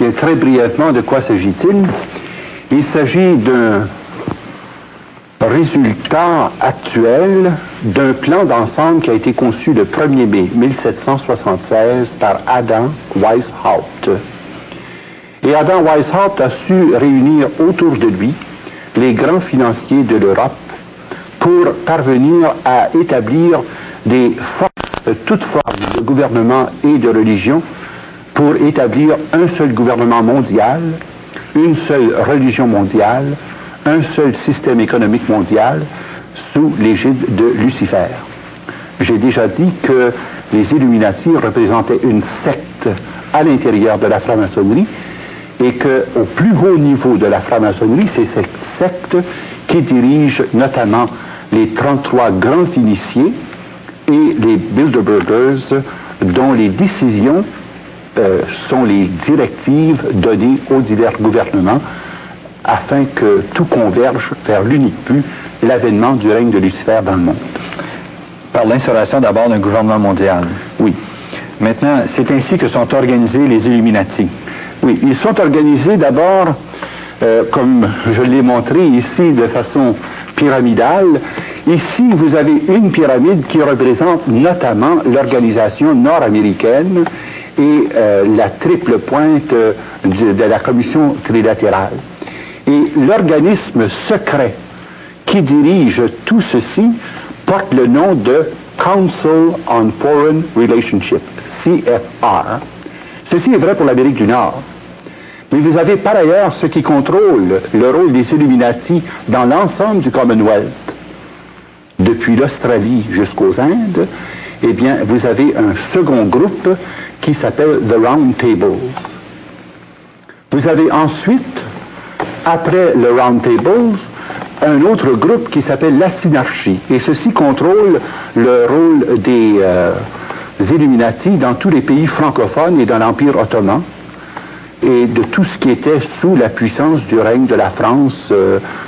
Et très brièvement, de quoi s'agit-il? Il s'agit d'un résultat actuel d'un plan d'ensemble qui a été conçu le 1er mai 1776 par Adam Weishaupt. Et Adam Weishaupt a su réunir autour de lui les grands financiers de l'Europe pour parvenir à établir des formes, toutes formes de gouvernement et de religion, pour établir un seul gouvernement mondial, une seule religion mondiale, un seul système économique mondial sous l'égide de Lucifer. J'ai déjà dit que les Illuminati représentaient une secte à l'intérieur de la franc-maçonnerie et qu'au plus haut niveau de la franc-maçonnerie, c'est cette secte qui dirige notamment les 33 grands initiés et les Bilderbergers dont les décisions sont les directives données aux divers gouvernements afin que tout converge vers l'unique but, l'avènement du règne de Lucifer dans le monde. Par l'instauration d'abord d'un gouvernement mondial. Oui. Maintenant, c'est ainsi que sont organisés les Illuminati. Oui, ils sont organisés d'abord, comme je l'ai montré ici, de façon pyramidale. Ici, vous avez une pyramide qui représente notamment l'organisation nord-américaine et la triple pointe de la commission trilatérale. Et l'organisme secret qui dirige tout ceci porte le nom de Council on Foreign Relationship, CFR. Ceci est vrai pour l'Amérique du Nord. Mais vous avez par ailleurs ceux qui contrôlent le rôle des Illuminati dans l'ensemble du Commonwealth. Depuis l'Australie jusqu'aux Indes, eh bien, vous avez un second groupe qui s'appelle The Round Tables. Vous avez ensuite, après le Round Tables, un autre groupe qui s'appelle la Synarchie. Et ceci contrôle le rôle des Illuminati dans tous les pays francophones et dans l'Empire ottoman et de tout ce qui était sous la puissance du règne de la France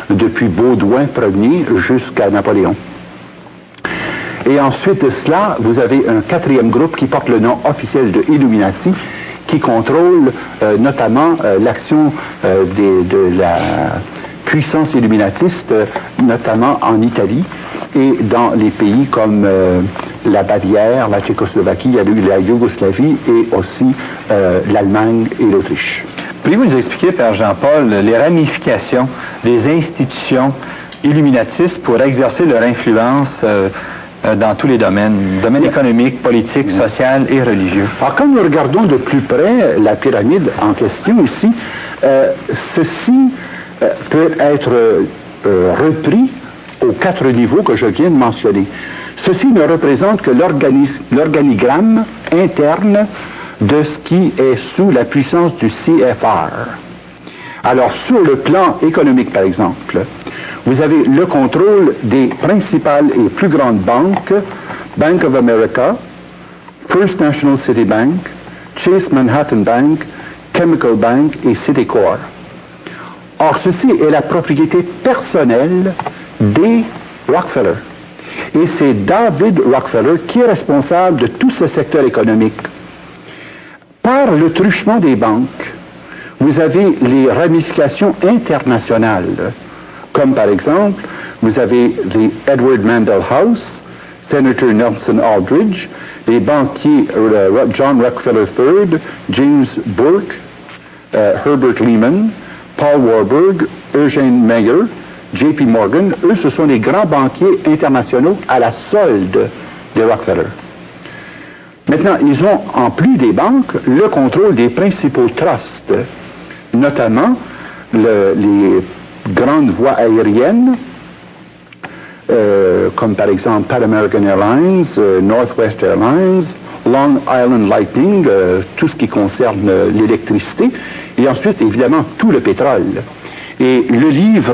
depuis Baudouin Ier jusqu'à Napoléon. Et ensuite de cela, vous avez un quatrième groupe qui porte le nom officiel de Illuminati, qui contrôle notamment l'action de la puissance illuminatiste, notamment en Italie et dans les pays comme la Bavière, la Tchécoslovaquie, la Yougoslavie et aussi l'Allemagne et l'Autriche. Pouvez-vous nous expliquer, Père Jean-Paul, les ramifications des institutions illuminatistes pour exercer leur influence dans tous les domaines économiques, politiques, sociaux et religieux? Alors, quand nous regardons de plus près la pyramide en question ici, ceci peut être repris aux 4 niveaux que je viens de mentionner. Ceci ne représente que l'organigramme interne de ce qui est sous la puissance du CFR. Alors, sur le plan économique, par exemple, vous avez le contrôle des principales et plus grandes banques, Bank of America, First National City Bank, Chase Manhattan Bank, Chemical Bank et Citicorp. Or, ceci est la propriété personnelle des Rockefeller. Et c'est David Rockefeller qui est responsable de tout ce secteur économique. Par le truchement des banques, vous avez les ramifications internationales, comme par exemple, vous avez les Edward Mandell House, Senator Nelson Aldrich, les banquiers John Rockefeller III, James Burke, Herbert Lehman, Paul Warburg, Eugene Meyer, J.P. Morgan. Eux, ce sont les grands banquiers internationaux à la solde des Rockefeller. Maintenant, ils ont, en plus des banques, le contrôle des principaux trusts, notamment les grandes voies aériennes, comme par exemple Pan American Airlines, Northwest Airlines, Long Island Lightning, tout ce qui concerne l'électricité, et ensuite, évidemment, tout le pétrole. Et le livre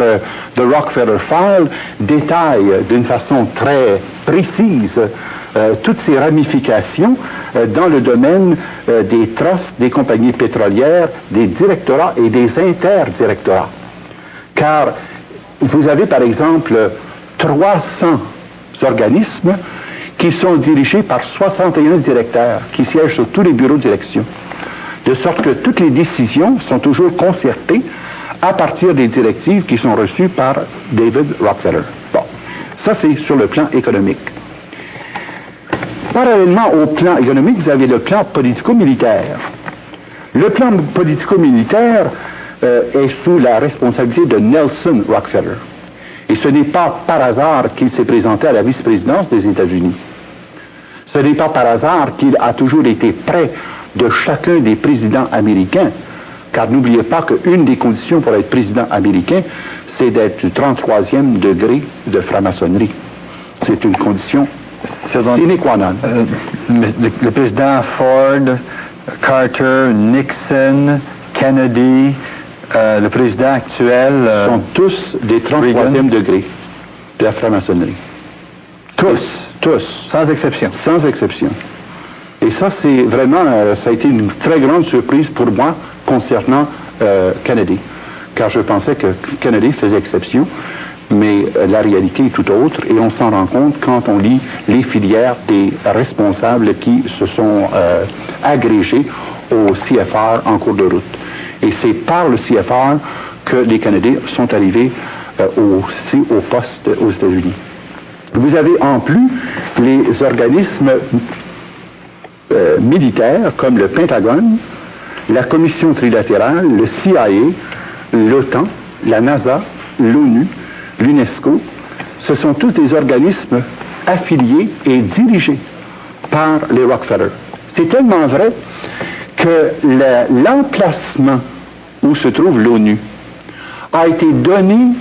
The Rockefeller File détaille d'une façon très précise toutes ces ramifications dans le domaine des trusts, des compagnies pétrolières, des directorats et des interdirectorats. Car vous avez par exemple 300 organismes qui sont dirigés par 61 directeurs qui siègent sur tous les bureaux de direction. de sorte que toutes les décisions sont toujours concertées à partir des directives qui sont reçues par David Rockefeller. Bon, ça c'est sur le plan économique. Parallèlement au plan économique, vous avez le plan politico-militaire. Le plan politico-militaire est sous la responsabilité de Nelson Rockefeller. Et ce n'est pas par hasard qu'il s'est présenté à la vice-présidence des États-Unis. Ce n'est pas par hasard qu'il a toujours été près de chacun des présidents américains, car n'oubliez pas qu'une des conditions pour être président américain, c'est d'être du 33e degré de franc-maçonnerie. C'est une condition sine qua non. Le président Ford, Carter, Nixon, Kennedy, le président actuel... sont tous des 33e degrés de la franc-maçonnerie. Tous. Sans exception. Sans exception. Et ça, c'est vraiment, ça a été une très grande surprise pour moi concernant Kennedy. Car je pensais que Kennedy faisait exception, mais la réalité est tout autre, et on s'en rend compte quand on lit les filières des responsables qui se sont agrégés au CFR en cours de route. Et c'est par le CFR que les Canadiens sont arrivés aussi au poste aux États-Unis. Vous avez en plus les organismes militaires comme le Pentagone, la Commission trilatérale, le CIA, l'OTAN, la NASA, l'ONU, l'UNESCO. Ce sont tous des organismes affiliés et dirigés par les Rockefeller. C'est tellement vrai que l'emplacement où se trouve l'ONU a été donné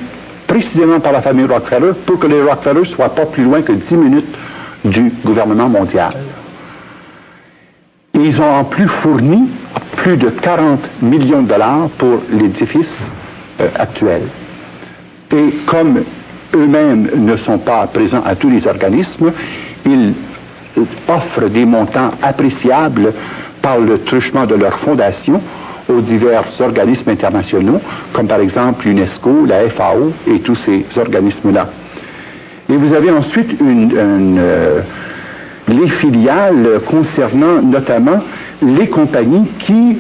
précisément par la famille Rockefeller pour que les Rockefeller ne soient pas plus loin que 10 minutes du gouvernement mondial. Ils ont en plus fourni plus de 40 millions de dollars pour l'édifice actuel. Et comme eux-mêmes ne sont pas présents à tous les organismes, ils offrent des montants appréciables par le truchement de leur fondation aux divers organismes internationaux, comme par exemple l'UNESCO, la FAO et tous ces organismes-là. Et vous avez ensuite les filiales concernant notamment les compagnies qui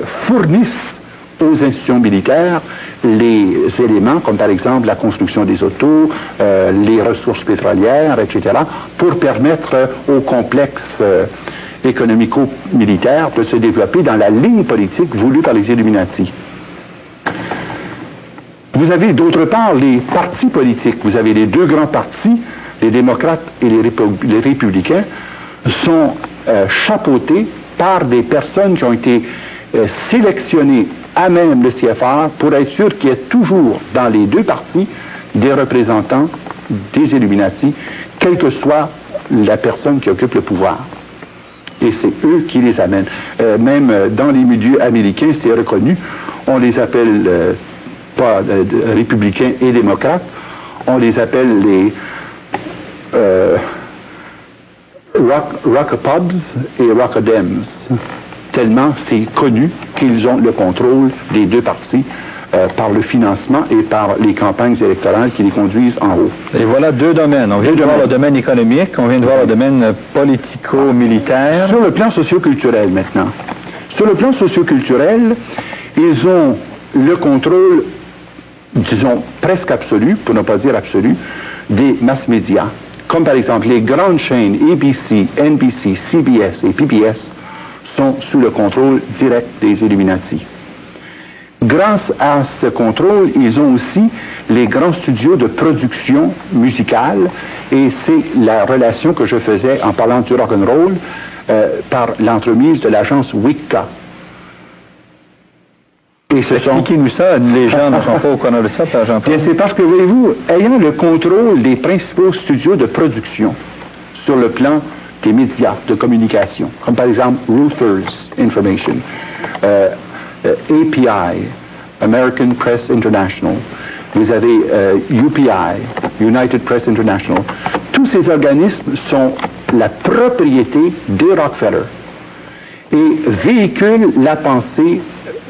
fournissent aux institutions militaires les éléments, comme par exemple la construction des autos, les ressources pétrolières, etc., pour permettre au complexe économico-militaire de se développer dans la ligne politique voulue par les Illuminati. Vous avez d'autre part les partis politiques. Vous avez les deux grands partis, les démocrates et les républicains, sont chapeautés par des personnes qui ont été sélectionnées à même le CFR pour être sûr qu'il y ait toujours dans les deux partis des représentants des Illuminati, quelle que soit la personne qui occupe le pouvoir. Et c'est eux qui les amènent. Même dans les milieux américains, c'est reconnu. On les appelle pas républicains et démocrates, on les appelle les Rockapobs et Rockadems. Tellement c'est connu qu'ils ont le contrôle des deux partis par le financement et par les campagnes électorales qui les conduisent en haut. Et voilà deux domaines. On vient de voir le domaine économique, on vient de voir le domaine politico-militaire. Sur le plan socio-culturel maintenant. Sur le plan socio-culturel, ils ont le contrôle, disons, presque absolu, pour ne pas dire absolu, des mass médias. Comme par exemple les grandes chaînes ABC, NBC, CBS et PBS sont sous le contrôle direct des Illuminati. Grâce à ce contrôle, ils ont aussi les grands studios de production musicale, et c'est la relation que je faisais en parlant du rock'n'roll par l'entremise de l'agence Wicca. Et expliquez-nous ça, les gens ne sont pas au courant de ça, par exemple. Bien, c'est parce que, voyez-vous, ayant le contrôle des principaux studios de production sur le plan des médias de communication, comme par exemple Reuters Information, API, American Press International, vous avez UPI, United Press International. Tous ces organismes sont la propriété des Rockefeller et véhiculent la pensée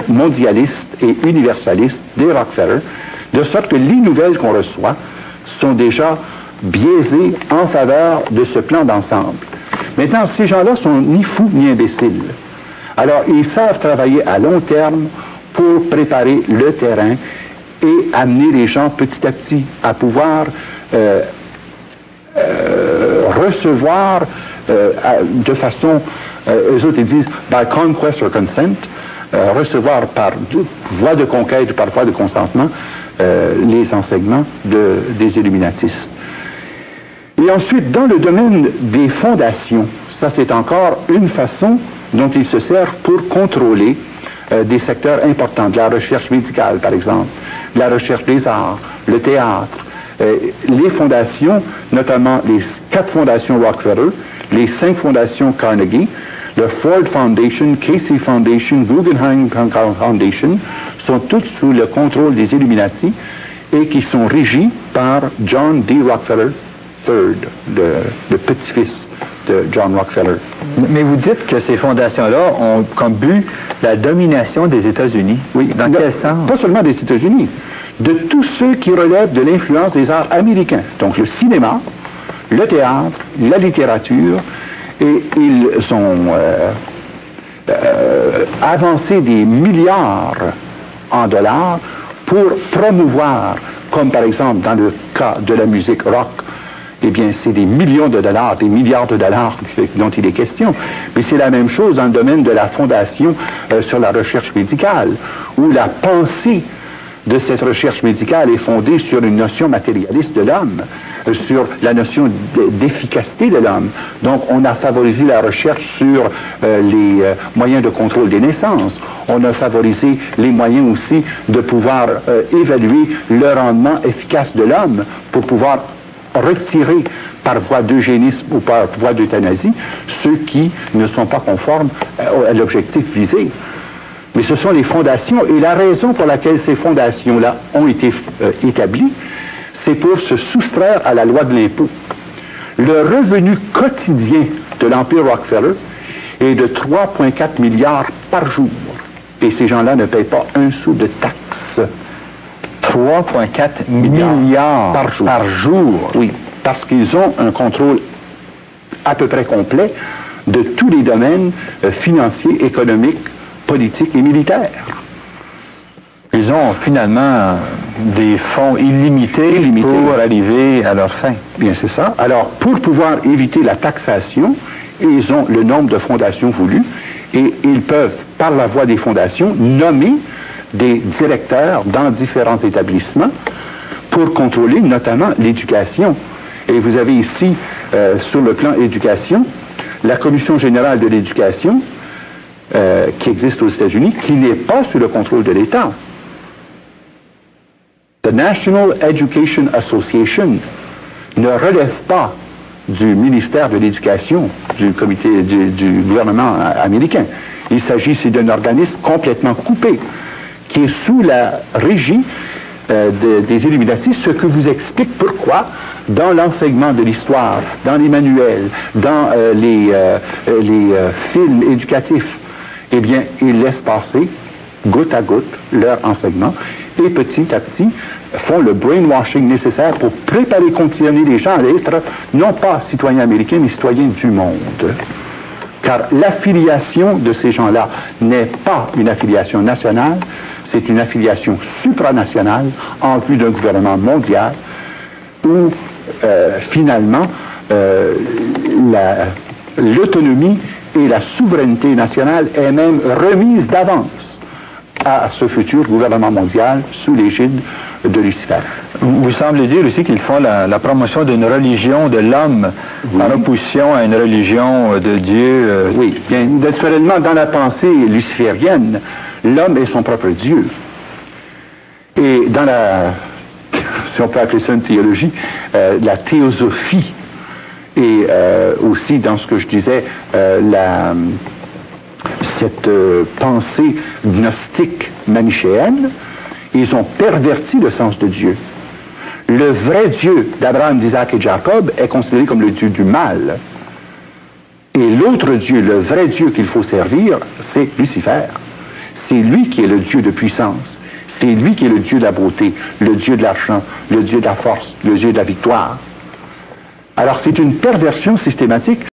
mondialiste et universaliste des Rockefeller, de sorte que les nouvelles qu'on reçoit sont déjà biaisées en faveur de ce plan d'ensemble. Maintenant, ces gens-là sont ni fous ni imbéciles. Alors, ils savent travailler à long terme pour préparer le terrain et amener les gens petit à petit à pouvoir recevoir de façon, eux autres ils disent by conquest or consent, recevoir par voie de conquête, par voie de consentement, les enseignements des illuminatistes. Et ensuite, dans le domaine des fondations, ça c'est encore une façon dont ils se servent pour contrôler des secteurs importants, de la recherche médicale par exemple, de la recherche des arts, le théâtre, les fondations, notamment les 4 fondations Rockefeller, les 5 fondations Carnegie, le Ford Foundation, Casey Foundation, Guggenheim Foundation, sont toutes sous le contrôle des Illuminati et qui sont régies par John D. Rockefeller III, le petit-fils de John Rockefeller. Mais vous dites que ces fondations-là ont comme but la domination des États-Unis. Oui. Dans quel sens? Pas seulement des États-Unis, de tous ceux qui relèvent de l'influence des arts américains. Donc le cinéma, le théâtre, la littérature, et ils ont avancé des milliards en dollars pour promouvoir, comme par exemple dans le cas de la musique rock, eh bien, c'est des millions de dollars, des milliards de dollars dont il est question. Mais c'est la même chose dans le domaine de la fondation sur la recherche médicale, où la pensée de cette recherche médicale est fondée sur une notion matérialiste de l'homme, sur la notion d'efficacité de l'homme. Donc, on a favorisé la recherche sur les moyens de contrôle des naissances. On a favorisé les moyens aussi de pouvoir évaluer le rendement efficace de l'homme pour pouvoir retirer par voie d'eugénisme ou par voie d'euthanasie ceux qui ne sont pas conformes à l'objectif visé. Mais ce sont les fondations, et la raison pour laquelle ces fondations-là ont été établies, c'est pour se soustraire à la loi de l'impôt. Le revenu quotidien de l'Empire Rockefeller est de 3,4 milliards par jour. Et ces gens-là ne payent pas un sou de taxes. 3,4 milliards par jour. Oui, parce qu'ils ont un contrôle à peu près complet de tous les domaines financiers, économiques, politiques et militaires. Ils ont finalement des fonds illimités pour arriver à leur fin. Bien, c'est ça. Alors, pour pouvoir éviter la taxation, ils ont le nombre de fondations voulues et ils peuvent, par la voie des fondations, nommer des directeurs dans différents établissements pour contrôler notamment l'éducation. Et vous avez ici, sur le plan éducation, la Commission générale de l'éducation qui existe aux États-Unis, qui n'est pas sous le contrôle de l'État. The National Education Association ne relève pas du ministère de l'Éducation, du comité du gouvernement américain. Il s'agit ici d'un organisme complètement coupé, qui est sous la régie des Illuminati, ce que vous explique pourquoi, dans l'enseignement de l'histoire, dans les manuels, dans les films éducatifs, eh bien, ils laissent passer, goutte à goutte, leur enseignement, et petit à petit, font le brainwashing nécessaire pour préparer, conditionner les gens à être, non pas citoyens américains, mais citoyens du monde. Car l'affiliation de ces gens-là n'est pas une affiliation nationale, c'est une affiliation supranationale en vue d'un gouvernement mondial où, finalement, l'autonomie et la souveraineté nationale est même remise d'avance à ce futur gouvernement mondial sous l'égide de Lucifer. Vous semblez dire aussi qu'ils font la promotion d'une religion de l'homme, oui, en opposition à une religion de Dieu. Oui, bien, naturellement, dans la pensée luciférienne, l'homme est son propre Dieu. Et dans la, si on peut appeler ça une théologie, la théosophie, et aussi dans ce que je disais, cette pensée gnostique manichéenne, ils ont perverti le sens de Dieu. Le vrai Dieu d'Abraham, d'Isaac et de Jacob est considéré comme le Dieu du mal. Et l'autre Dieu, le vrai Dieu qu'il faut servir, c'est Lucifer. C'est lui qui est le Dieu de puissance. C'est lui qui est le Dieu de la beauté, le Dieu de l'argent, le Dieu de la force, le Dieu de la victoire. Alors c'est une perversion systématique